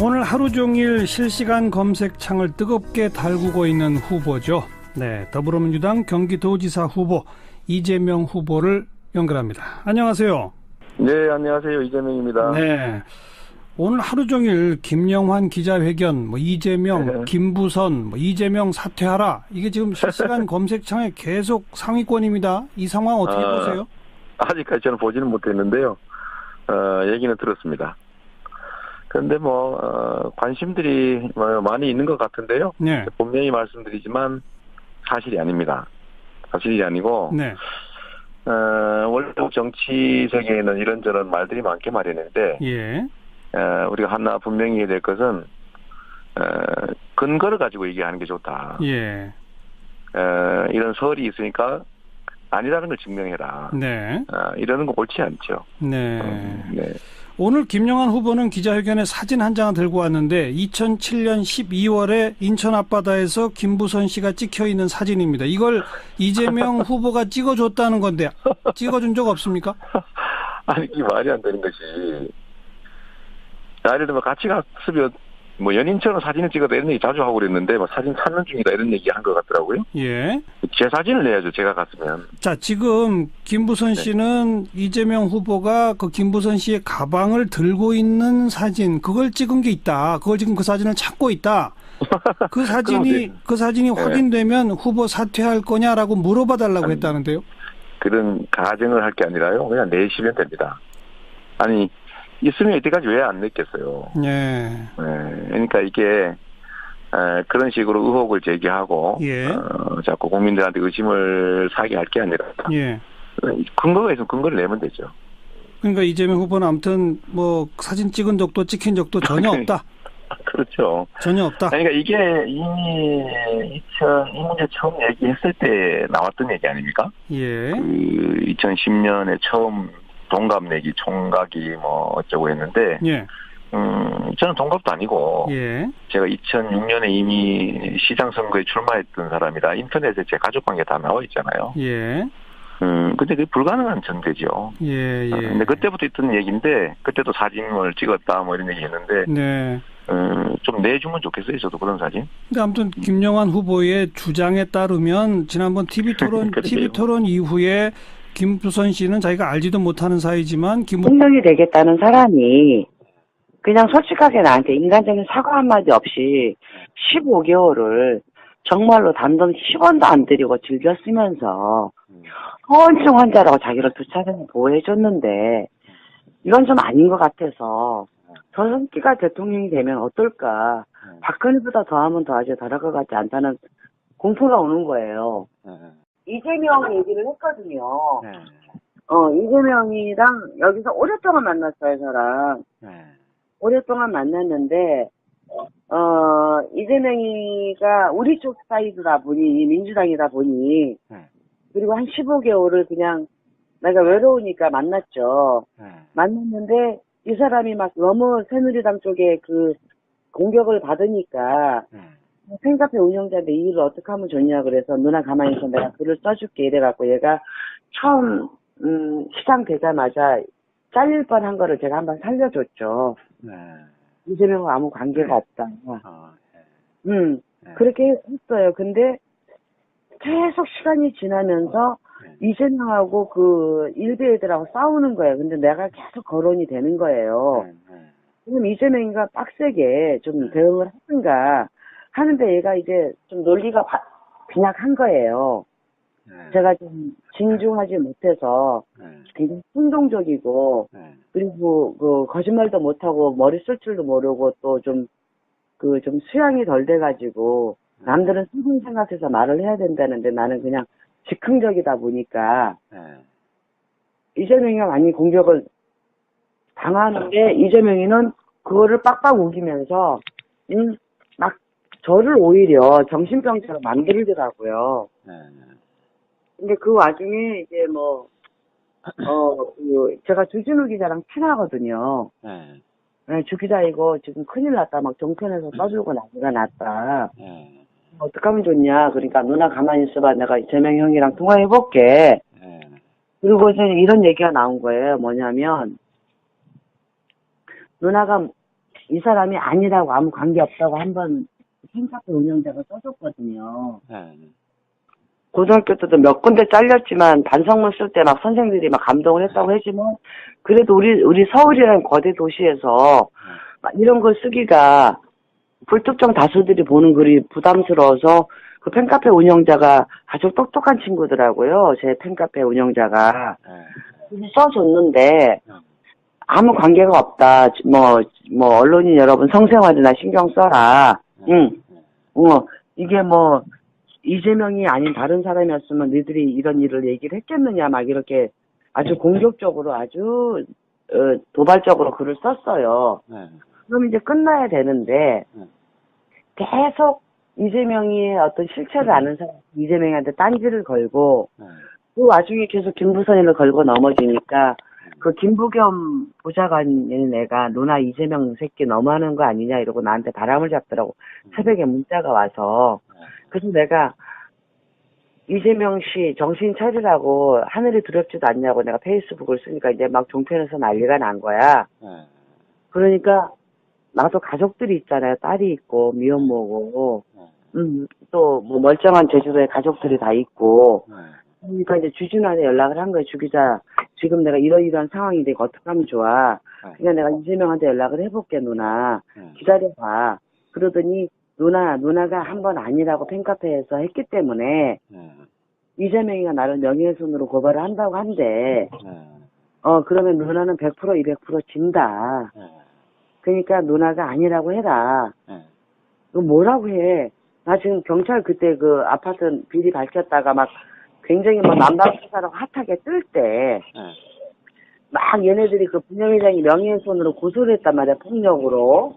오늘 하루 종일 실시간 검색창을 뜨겁게 달구고 있는 후보죠. 네, 더불어민주당 경기도지사 후보 이재명 후보를 연결합니다. 안녕하세요. 네, 안녕하세요. 이재명입니다. 네, 오늘 하루 종일 김영환 기자회견, 이재명, 김부선, 이재명 사퇴하라. 이게 지금 실시간 검색창에 계속 상위권입니다. 이 상황 어떻게 보세요? 아직까지 저는 보지는 못했는데요. 얘기는 들었습니다. 그런데 관심들이 많이 있는 것 같은데요. 네. 분명히 말씀드리지만 사실이 아닙니다. 사실이 아니고, 네. 원래 정치 세계에는 이런저런 말들이 많게 마련인데, 예. 우리가 하나 분명히 해야 될 것은, 근거를 가지고 얘기하는 게 좋다. 예. 이런 설이 있으니까 아니라는 걸 증명해라. 네. 이러는 거 옳지 않죠. 네. 네. 오늘 김영환 후보는 기자회견에 사진 한 장을 들고 왔는데 2007년 12월에 인천 앞바다에서 김부선 씨가 찍혀 있는 사진입니다. 이걸 이재명 후보가 찍어줬다는 건데 찍어준 적 없습니까? 아니, 이게 말이 안 되는 것이 예를 들면 같이 갔으면 뭐 연인처럼 사진을 찍어도 이런 얘기 자주 하고 그랬는데 뭐 사진 찾는 중이다 이런 얘기 한 것 같더라고요. 예. 제 사진을 내야죠. 제가 갔으면. 자, 지금 김부선 네. 씨는 이재명 후보가 그 김부선 씨의 가방을 들고 있는 사진, 그걸 찍은 게 있다. 그걸 지금 그 사진을 찾고 있다. 그 사진이 네. 확인되면 후보 사퇴할 거냐라고 물어봐 달라고 했다는데요. 그런 가정을 할 게 아니라요. 그냥 내시면 됩니다. 아니 있으면 이때까지 왜 안 냈겠어요. 예. 그러니까 이게 그런 식으로 의혹을 제기하고 예. 자꾸 국민들한테 의심을 사게 할 게 아니라 예. 근거가 있으면 근거를 내면 되죠. 그러니까 이재명 후보는 아무튼 뭐 사진 찍은 적도 찍힌 적도 전혀 없다. 그렇죠. 전혀 없다. 그러니까 이게 이미 이 문제 처음 얘기했을 때 나왔던 얘기 아닙니까? 예. 그 2010년에 처음 동갑 내기 총각이 뭐 어쩌고 했는데 예. 저는 동갑도 아니고 예. 제가 2006년에 이미 시장 선거에 출마했던 사람이라 인터넷에 제 가족 관계 다 나와 있잖아요. 예. 근데 그게 불가능한 전제죠. 예. 예. 근데 그때부터 있던 얘기인데 그때도 사진을 찍었다 뭐 이런 얘기 했는데 네. 좀 내주면 좋겠어요. 저도 그런 사진. 근데 아무튼 김영환 후보의 주장에 따르면 지난번 TV 토론 이후에 김부선 씨는 자기가 알지도 못하는 사이지만 대통령이 되겠다는 사람이 그냥 솔직하게 나한테 인간적인 사과 한마디 없이 15개월을 정말로 단돈 10원도 안 들이고 즐겨 쓰면서 허언증 환자라고 자기를 두 차례나 보호해줬는데 이건 좀 아닌 것 같아서 저 새끼가 대통령이 되면 어떨까. 박근혜보다 더하면 더하지 덜할 것 같지 않다는 공포가 오는 거예요. 이재명 얘기를 했거든요. 이재명이랑 여기서 오랫동안 만났어요, 저랑. 오랫동안 만났는데, 이재명이가 우리 쪽 사이드다 보니, 민주당이다 보니, 그리고 한 15개월을 그냥 내가 외로우니까 만났죠. 만났는데, 이 사람이 막 너무 새누리당 쪽에 그 공격을 받으니까, 팬카페 운영자인데 이 일을 어떻게 하면 좋냐 그래서 누나 가만히 있어 내가 글을 써줄게 이래갖고 얘가 처음 시장 되자마자 잘릴 뻔한 거를 제가 한번 살려줬죠. 이재명과 아무 관계가 없다. 그렇게 했어요. 근데 계속 시간이 지나면서 이재명하고 그 일베 애들하고 싸우는 거예요. 근데 내가 계속 거론이 되는 거예요. 그럼 이재명이가 빡세게 좀 대응을 하든가 하는데 얘가 이제 좀 논리가 빈약한 거예요. 제가 좀 진중하지 못해서 굉장히 충동적이고 그리고 그 거짓말도 못하고 머리 쓸 줄도 모르고 또 좀 좀 수양이 덜 돼가지고 남들은 수긍 생각해서 말을 해야 된다는데 나는 그냥 즉흥적이다 보니까 이재명이가 많이 공격을 당하는데 이재명이는 그거를 빡빡 우기면서 막 저를 오히려 정신병자로 만들더라고요. 근데 그 와중에 이제 뭐, 제가 주진우 기자랑 친하거든요. 네, 주 기자 이거 지금 큰일 났다. 막 종편에서 떠들고 난리가 났다. 어떡하면 좋냐. 그러니까 누나 가만히 있어봐. 내가 재명 형이랑 통화해볼게. 그리고 이제 이런 얘기가 나온 거예요. 뭐냐면, 누나가 이 사람이 아니라고 아무 관계 없다고 한번 팬카페 운영자가 써줬거든요. 고등학교 때도 몇 군데 잘렸지만 반성문 쓸 때 막 선생님들이 막 감동을 했다고 하지만 그래도 우리 서울이라는 거대 도시에서 막 이런 걸 쓰기가 불특정 다수들이 보는 글이 부담스러워서 그 팬카페 운영자가 아주 똑똑한 친구더라고요. 제 팬카페 운영자가. 써줬는데 아무 관계가 없다. 뭐 언론인 여러분 성생활이나 신경 써라. 이게 뭐 이재명이 아닌 다른 사람이었으면 너희들이 이런 일을 얘기를 했겠느냐 막 이렇게 아주 공격적으로 아주 도발적으로 글을 썼어요. 그럼 이제 끝나야 되는데 계속 이재명이 어떤 실체를 아는 사람 이재명한테 딴지를 걸고 그 와중에 계속 김부선이를 걸고 넘어지니까 그 김부겸 보좌관인 애가 누나 이재명 새끼 너무하는 거 아니냐 이러고 나한테 바람을 잡더라고. 새벽에 문자가 와서. 그래서 내가 이재명 씨 정신 차리라고 하늘이 두렵지도 않냐고 내가 페이스북을 쓰니까 이제 막 종편에서 난리가 난 거야. 그러니까 나도 가족들이 있잖아요. 딸이 있고, 미혼모고, 또, 뭐, 멀쩡한 제주도에 가족들이 다 있고, 그러니까 이제 주진우한테 연락을 한 거예요. 주 기자, 지금 내가 이러이러한 상황인데 이거 어떻게 하면 좋아. 그냥 내가 이재명한테 연락을 해볼게, 누나. 기다려봐. 그러더니, 누나가 한 번 아니라고 팬카페에서 했기 때문에, 이재명이가 나를 명예훼손으로 고발을 한다고 한대. 그러면 누나는 100% 200% 진다. 그러니까 누나가 아니라고 해라. 너 뭐라고 해. 나 지금 경찰 그때 그 아파트 비리 밝혔다가 막 굉장히 막 남방수사라고 핫하게 뜰 때, 막 얘네들이 그 분영회장이 명예훼손으로 고소를 했단 말이야, 폭력으로.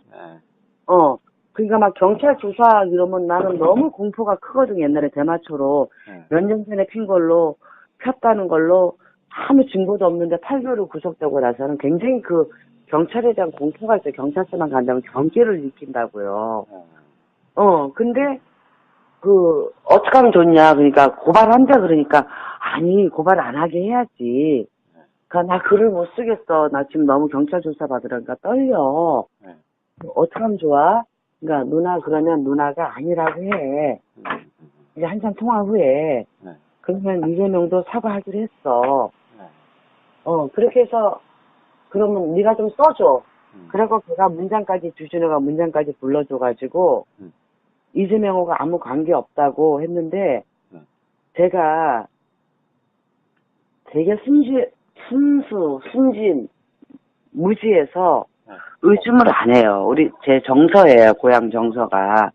그러니까 막 경찰 조사 이러면 나는 너무 공포가 크거든. 옛날에 대마초로 몇 년 전에 핀 걸로 폈다는 걸로 아무 증거도 없는데 8개월을 구속되고 나서는 굉장히 그 경찰에 대한 공포가 있어요. 경찰서만 간다면 경계를 일으킨다고요. 근데 그 어떻게 하면 좋냐. 그러니까 고발한다 그러니까 아니 고발 안 하게 해야지. 그러니까 나 글을 못 쓰겠어. 나 지금 너무 경찰 조사 받으라니까 떨려. 어떻게 하면 좋아? 그러니까 누나 그러면 누나가 아니라고 해. 이제 한참 통화 후에 그러면 이재명도 사과하기로 했어. 그렇게 해서 그러면 네가 좀 써줘. 그리고 걔가 문장까지 주진우가 문장까지 불러줘가지고 이재명하고 아무 관계 없다고 했는데 제가 되게 순진 무지해서 의심을 안 해요. 제 정서예요. 고향 정서가.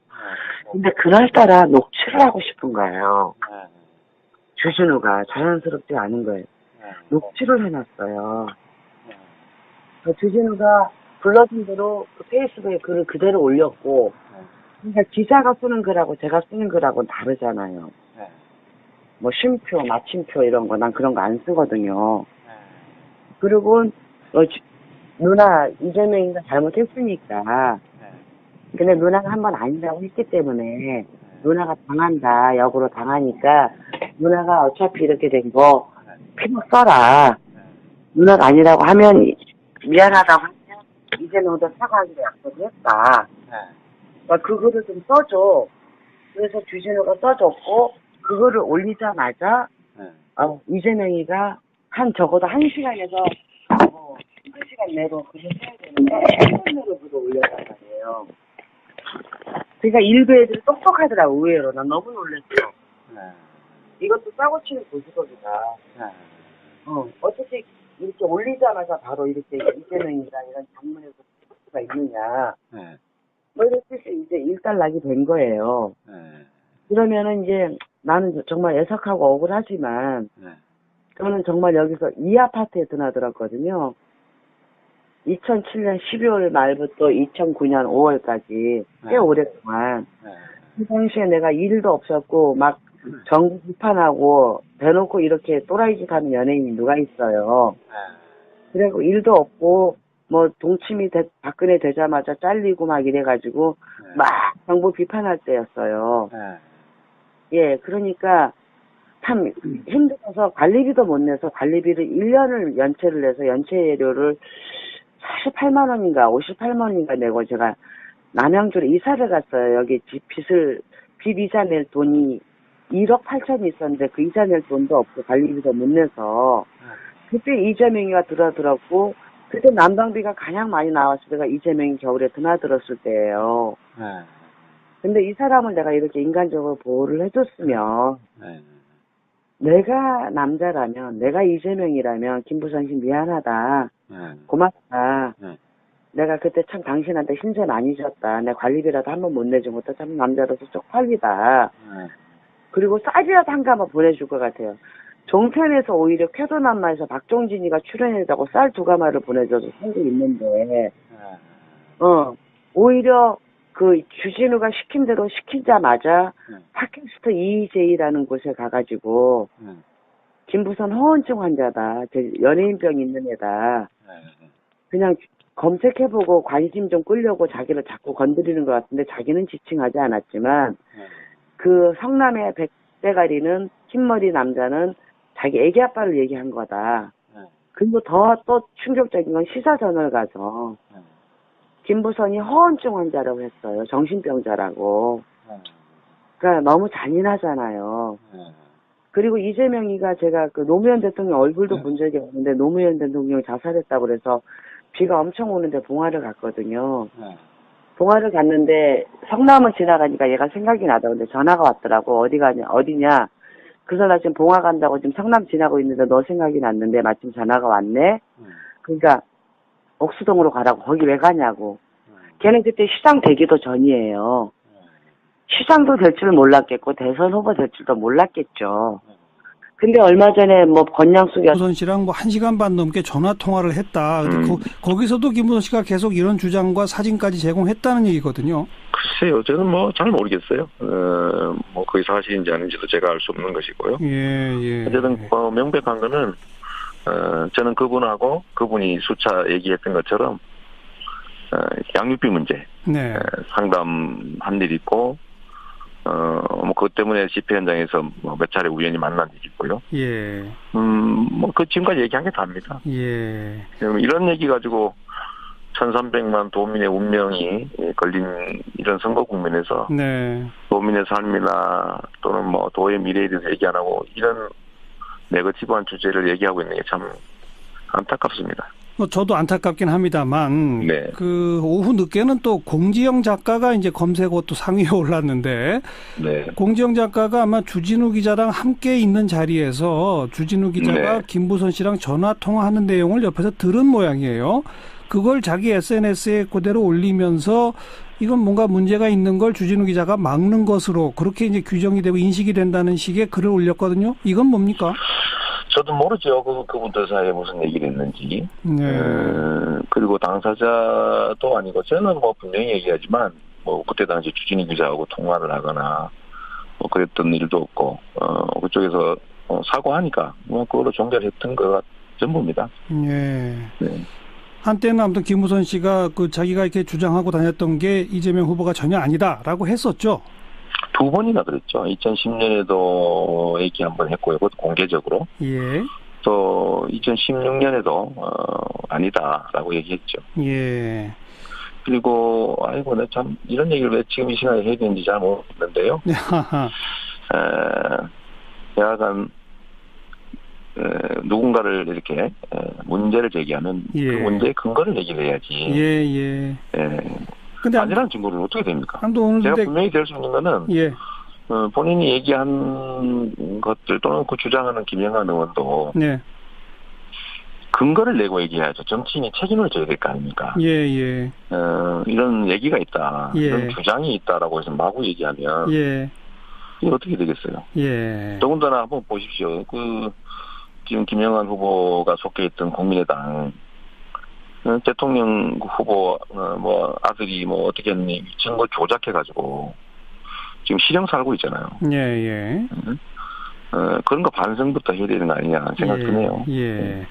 근데 그날따라 녹취를 하고 싶은 거예요. 주진우가 자연스럽지 않은 거예요. 녹취를 해놨어요. 주진우가 불러준 대로 그 페이스북에 글을 그대로 올렸고, 그러니까 기자가 쓰는 글하고 제가 쓰는 글하고는 다르잖아요. 뭐 쉼표, 마침표 이런 거 난 그런 거 안 쓰거든요. 그리고 누나 이재명이가 잘못했으니까. 근데 누나가 한 번 아니라고 했기 때문에 누나가 당한다, 역으로 당하니까 누나가 어차피 이렇게 된 거 피력 써라. 누나가 아니라고 하면 미안하다고 하면 이재명도 사과하기로 약속을 했다. 그러니까 그거를 좀 써줘. 그래서 주진우가 써줬고 그거를 올리자마자 이재명이가 적어도 1시간에서 1시간 내로 글을 써야 되는데 1분 내로 글을 올렸단 말이에요. 그러니까 일부 애들이 똑똑하더라고. 의외로 난 너무 놀랐어. 이것도 싸고 치는 고스톱이다. 어떻게 이렇게 올리자마자 바로 이렇게 이재명이다 이런 장문에서 쓸 수가 있느냐. 뭐 이렇게 이제 일단락이 된 거예요. 그러면은 이제 나는 정말 애석하고 억울하지만 저는 정말 여기서 이 아파트에 드나들었거든요. 2007년 12월 말부터 2009년 5월까지 꽤 오랫동안. 그 당시에 내가 일도 없었고 막 정부 비판하고 대놓고 이렇게 또라이짓 하는 연예인이 누가 있어요. 그리고 일도 없고 뭐 동치미 박근혜 되자마자 잘리고 막 이래가지고 막 정부 비판할 때였어요. 예, 그러니까 참 힘들어서 관리비도 못 내서 관리비를 1년을 연체를 내서 연체료를 48만 원인가 58만 원인가 내고 제가 남양주로 이사를 갔어요. 여기 빚 이자 낼 돈이 1억 8천이 있었는데 그 이자 낼 돈도 없고 관리비도 못 내서 그때 이재명이가 드나들었고 그때 난방비가 가장 많이 나왔을 때가 이재명이 겨울에 드나들었을 때예요. 근데 이 사람을 내가 이렇게 인간적으로 보호를 해줬으면 내가 남자라면 내가 이재명이라면 김부선 씨 미안하다. 고맙다. 내가 그때 참 당신한테 힘세 많이 줬다. 내 관리비라도 한 번 못 내준 것도 참 남자로서 쪽팔리다. 그리고 쌀이라도 한 가마 보내줄 것 같아요. 종편에서 오히려 쾌도남마에서 박종진이가 출연했다고 쌀 2가마를 보내줘서 살고 있는데, 오히려 그 주진우가 시킨 대로 시키자마자 팟캐스트 EJ라는 곳에 가가지고, 김부선 허언증 환자다. 연예인병 있는 애다. 그냥 검색해보고 관심 좀 끌려고 자기를 자꾸 건드리는 것 같은데 자기는 지칭하지 않았지만 그 성남의 백대가리는 흰머리 남자는 자기 애기 아빠를 얘기한 거다. 그리고 더 또 충격적인 건 시사저널 가서 김부선이 허언증 환자라고 했어요. 정신병자라고. 그러니까 너무 잔인하잖아요. 그리고 이재명이가 제가 그 노무현 대통령 얼굴도 본 적이 없는데 노무현 대통령이 자살했다고 그래서 비가 엄청 오는데 봉화를 갔거든요. 봉화를 갔는데 성남을 지나가니까 얘가 생각이 나다는데 전화가 왔더라고. 어디냐. 그래서 나 지금 봉화 간다고 지금 성남 지나고 있는데 너 생각이 났는데 마침 전화가 왔네. 그러니까 옥수동으로 가라고. 거기 왜 가냐고. 걔는 그때 시장 되기도 전이에요. 시장도 될 줄 몰랐겠고 대선 후보 될 줄도 몰랐겠죠. 근데 얼마 전에 뭐 권양숙이 김부선 씨랑 뭐 1시간 반 넘게 전화 통화를 했다. 근데 거기서도 김부선 씨가 계속 이런 주장과 사진까지 제공했다는 얘기거든요. 글쎄요, 저는 뭐 잘 모르겠어요. 뭐 그게 사실인지 아닌지도 제가 알 수 없는 것이고요. 예. 어쨌든 명백한 거는 저는 그분하고 그분이 수차 얘기했던 것처럼 양육비 문제 네. 상담한 일 있고 뭐 그것 때문에 집회 현장에서 뭐 몇 차례 우연히 만난 일이 있고요. 예. 뭐 그 지금까지 얘기한 게 답니다. 예. 이런 얘기 가지고 1,300만 도민의 운명이 걸린 이런 선거 국면에서 네. 도민의 삶이나 또는 뭐 도의 미래에 대해서 얘기 안 하고 이런 네거티브한 주제를 얘기하고 있는 게 참 안타깝습니다. 뭐 저도 안타깝긴 합니다만 네. 그 오후 늦게는 또 공지영 작가가 이제 검색어 또 상위에 올랐는데 네. 공지영 작가가 아마 주진우 기자랑 함께 있는 자리에서 주진우 기자가 네. 김부선 씨랑 전화 통화하는 내용을 옆에서 들은 모양이에요. 그걸 자기 SNS에 그대로 올리면서 이건 뭔가 문제가 있는 걸 주진우 기자가 막는 것으로 그렇게 이제 규정이 되고 인식이 된다는 식의 글을 올렸거든요. 이건 뭡니까? 저도 모르죠. 그분들 사이에 무슨 얘기를 했는지. 네. 그리고 당사자도 아니고 저는 뭐 분명히 얘기하지만 뭐 그때 당시 주진우 기자하고 통화를 하거나 뭐 그랬던 일도 없고 그쪽에서 사과하니까 뭐 그걸로 종결했던 거가 전부입니다. 예. 네. 한때는 아무튼 김부선 씨가 그 자기가 이렇게 주장하고 다녔던 게 이재명 후보가 전혀 아니다라고 했었죠. 2번이나 그랬죠. 2010년에도 얘기 한번 했고요. 그것도 공개적으로. 예. 또 2016년에도 아니다라고 얘기했죠. 예. 그리고 아이고 내 참 이런 얘기를 왜 지금 이 시간에 해야 되는지 잘 모르겠는데요. 여하간 누군가를 이렇게 문제를 제기하면 예. 그 문제의 근거를 얘기를 해야지. 예. 근데 아니라는 증거는 어떻게 됩니까? 오늘 제가 분명히 될 수 있는 거는 예. 본인이 얘기한 것들 또는 그 주장하는 김영환 의원도 네. 근거를 내고 얘기해야죠. 정치인이 책임을 져야 될 거 아닙니까? 예. 이런 얘기가 있다. 예. 이런 주장이 있다라고 해서 마구 얘기하면 예. 이게 어떻게 되겠어요? 예. 더군다나 한번 보십시오. 지금 김영환 후보가 속해 있던 국민의당 대통령 후보 뭐 아들이 뭐 어떻게 했니 증거 조작해가지고 지금 실형 살고 있잖아요. 예. 그런 거 반성부터 해야 되는 거 아니냐 생각 드네요. 예.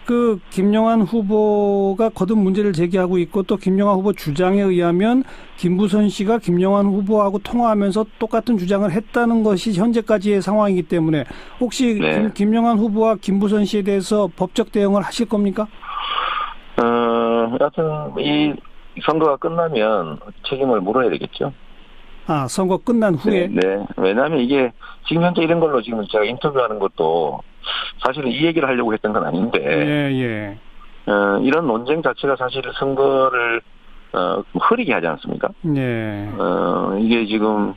그 김영환 후보가 거듭 문제를 제기하고 있고 또 김영환 후보 주장에 의하면 김부선 씨가 김영환 후보하고 통화하면서 똑같은 주장을 했다는 것이 현재까지의 상황이기 때문에 혹시 네. 김영환 후보와 김부선 씨에 대해서 법적 대응을 하실 겁니까? 여하튼 이 선거가 끝나면 책임을 물어야 되겠죠. 아, 선거 끝난 후에? 네. 왜냐하면 이게 지금 현재 이런 걸로 지금 제가 인터뷰하는 것도 사실은 이 얘기를 하려고 했던 건 아닌데. 예. 이런 논쟁 자체가 사실 선거를 흐리게 하지 않습니까? 네. 이게 지금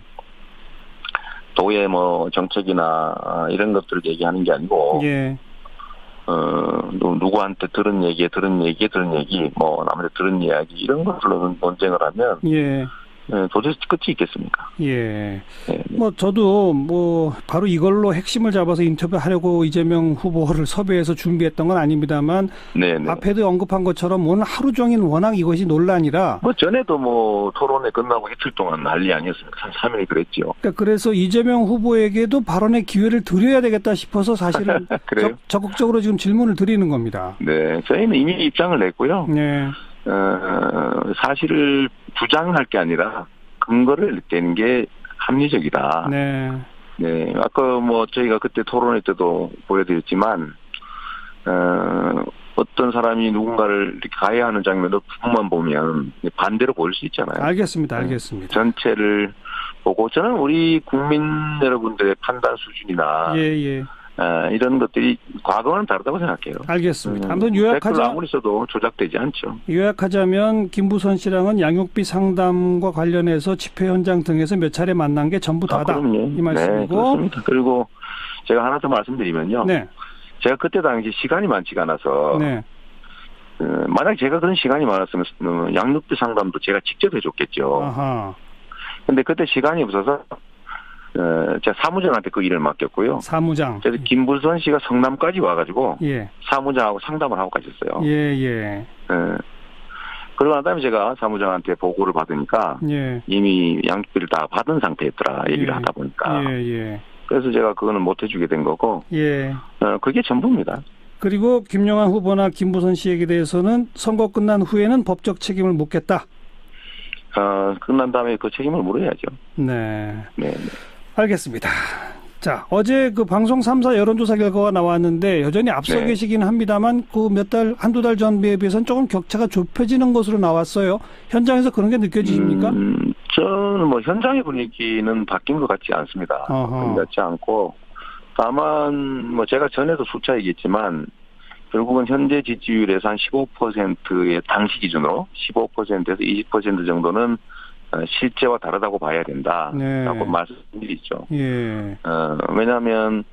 도의 뭐 정책이나 이런 것들을 얘기하는 게 아니고. 예. 누구한테 들은 얘기, 뭐 남한테 들은 이야기 이런 것들로 논쟁을 하면. 예. 도대체 끝이 있겠습니까? 예. 네. 뭐 저도 뭐 바로 이걸로 핵심을 잡아서 인터뷰하려고 이재명 후보를 섭외해서 준비했던 건 아닙니다만 네네. 앞에도 언급한 것처럼 오늘 하루 종일 워낙 이것이 논란이라 뭐 전에도 뭐 토론회 끝나고 이틀 동안 난리 아니었습니까? 한 3일이 그랬죠. 그러니까 그래서 이재명 후보에게도 발언의 기회를 드려야 되겠다 싶어서 사실은 그래요? 적극적으로 지금 질문을 드리는 겁니다. 네, 저희는 이미 입장을 냈고요. 네. 사실을 주장할 게 아니라 근거를 내는 게 합리적이다. 네. 네, 아까 뭐 저희가 그때 토론회 때도 보여드렸지만 어떤 사람이 누군가를 이렇게 가해하는 장면을 부분만 보면 반대로 보일 수 있잖아요. 알겠습니다. 전체를 보고 저는 우리 국민 여러분들의 판단 수준이나 예. 이런 것들이 과거와는 다르다고 생각해요. 알겠습니다. 아무튼 댓글 아무리 써도 조작되지 않죠. 요약하자면 김부선 씨랑은 양육비 상담과 관련해서 집회 현장 등에서 몇 차례 만난 게 전부 다다. 그럼요. 이 말씀이고. 네, 그렇습니다. 그리고 제가 하나 더 말씀드리면요. 네. 제가 그때 당시 시간이 많지가 않아서 네. 만약 제가 그런 시간이 많았으면 양육비 상담도 제가 직접 해줬겠죠. 아하. 근데 그때 시간이 없어서 제가 사무장한테 그 일을 맡겼고요. 사무장. 그래서 김부선 씨가 성남까지 와가지고 예. 사무장하고 상담을 하고 가셨어요. 예. 그러고 난 다음에 제가 사무장한테 보고를 받으니까 예. 이미 양육비를 다 받은 상태였더라. 얘기를 하다 보니까. 예. 그래서 제가 그거는 못 해주게 된 거고. 예. 그게 전부입니다. 그리고 김영환 후보나 김부선 씨에게 대해서는 선거 끝난 후에는 법적 책임을 묻겠다. 끝난 다음에 그 책임을 물어야죠. 네. 네. 알겠습니다. 자, 어제 그 방송 3사 여론조사 결과가 나왔는데 여전히 앞서 네. 계시긴 합니다만 그 한두 달 전에 비해서는 조금 격차가 좁혀지는 것으로 나왔어요. 현장에서 그런 게 느껴지십니까? 저는 뭐 현장의 분위기는 바뀐 것 같지 않습니다. 바뀐 것 같지 않고 다만 뭐 제가 전에도 수차 얘기했지만 결국은 현재 지지율에서 한 15%의 당시 기준으로 15%에서 20% 정도는 실제와 다르다고 봐야 된다라고 네. 말씀드리죠. 예. 왜냐하면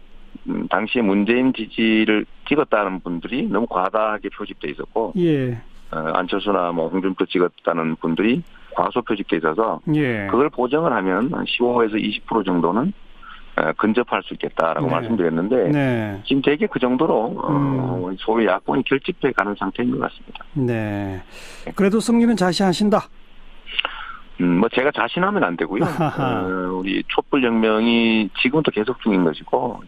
당시에 문재인 지지를 찍었다는 분들이 너무 과다하게 표집돼 있었고, 예. 안철수나 뭐 홍준표 찍었다는 분들이 과소 표집돼 있어서 예. 그걸 보정을 하면 한 15에서 20% 정도는 근접할 수 있겠다라고 네. 말씀드렸는데 네. 지금 되게 그 정도로 소위 야권이 결집해 가는 상태인 것 같습니다. 네. 그래도 승리는 자시하신다. 뭐 제가 자신하면 안 되고요. 우리 촛불혁명이 지금도 계속 중인 것이고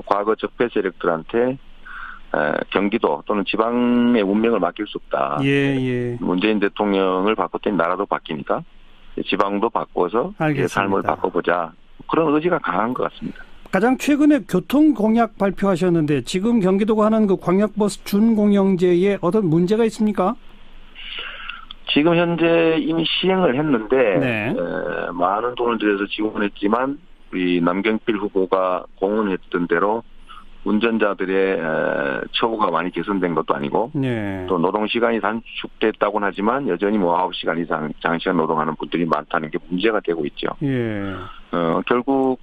과거 적폐 세력들한테 경기도 또는 지방의 운명을 맡길 수 없다. 예. 문재인 대통령을 바꿨더니 나라도 바뀌니까 지방도 바꿔서 삶을 바꿔보자. 그런 의지가 강한 것 같습니다. 가장 최근에 교통 공약 발표하셨는데 지금 경기도가 하는 그 광역버스 준공영제에 어떤 문제가 있습니까? 지금 현재 이미 시행을 했는데 네. 많은 돈을 들여서 지원했지만 우리 남경필 후보가 공언했던 대로 운전자들의 처우가 많이 개선된 것도 아니고 네. 또 노동시간이 단축됐다고는 하지만 여전히 뭐 9시간 이상 장시간 노동하는 분들이 많다는 게 문제가 되고 있죠. 예. 결국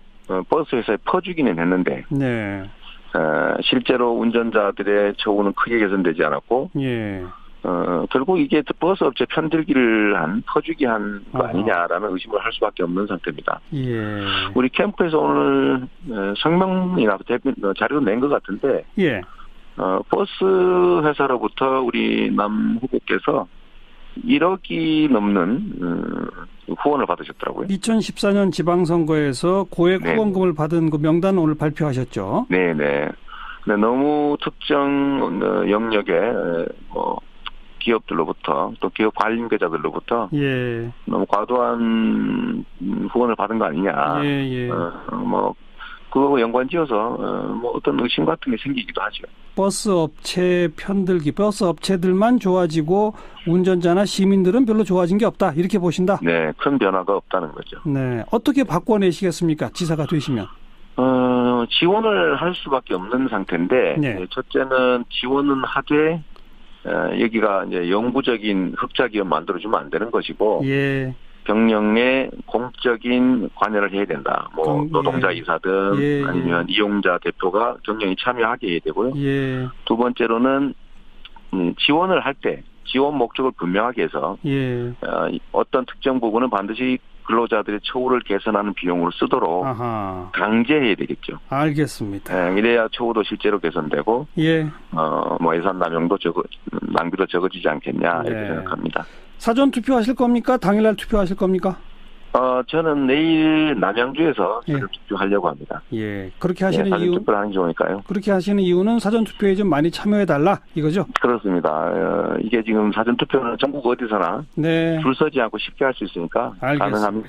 버스 회사에 퍼주기는 했는데 네. 실제로 운전자들의 처우는 크게 개선되지 않았고 예. 결국 이게 버스 업체 편들기를 퍼주기 한 거 아니냐라는 의심을 할 수밖에 없는 상태입니다. 예. 우리 캠프에서 오늘 성명이나 자료를 낸 것 같은데, 예. 버스 회사로부터 우리 남 후보께서 1억이 넘는 후원을 받으셨더라고요. 2014년 지방선거에서 고액 후원금을 받은 그 명단을 오늘 발표하셨죠? 네네. 근데 너무 특정 영역에 기업들로부터 또 기업 관계자들로부터 너무 과도한 후원을 받은 거 아니냐. 그거 연관지어서 어떤 의심 같은 게 생기기도 하죠. 버스 업체 편들기, 버스 업체들만 좋아지고 운전자나 시민들은 별로 좋아진 게 없다. 이렇게 보신다? 네, 큰 변화가 없다는 거죠. 네, 어떻게 바꿔내시겠습니까? 지사가 되시면. 지원을 할 수밖에 없는 상태인데 첫째는 지원은 하되 여기가 이제 영구적인 흑자 기업 만들어주면 안 되는 것이고 경영에 공적인 관여를 해야 된다. 노동자 이사든 아니면 이용자 대표가 경영에 참여하게 해야 되고요. 두 번째로는 지원을 할 때 지원 목적을 분명하게 해서 어떤 특정 부분은 반드시 근로자들의 처우를 개선하는 비용으로 쓰도록 강제해야 되겠죠. 알겠습니다. 이래야 처우도 실제로 개선되고 예산 낭비도 적어지지 않겠냐 이렇게 생각합니다. 사전 투표하실 겁니까? 당일날 투표하실 겁니까? 저는 내일 남양주에서 사전 투표하려고 합니다. 그렇게 하시는 사전 이유? 투표를 하는 게 좋으니까요. 그렇게 하시는 이유는 사전 투표에 좀 많이 참여해달라 이거죠? 그렇습니다. 이게 지금 사전 투표는 전국 어디서나 줄 서지 않고 쉽게 할 수 있으니까 가능하면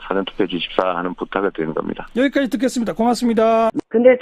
사전 투표해 주십사 하는 부탁을 드리는 겁니다. 여기까지 듣겠습니다. 고맙습니다. 근데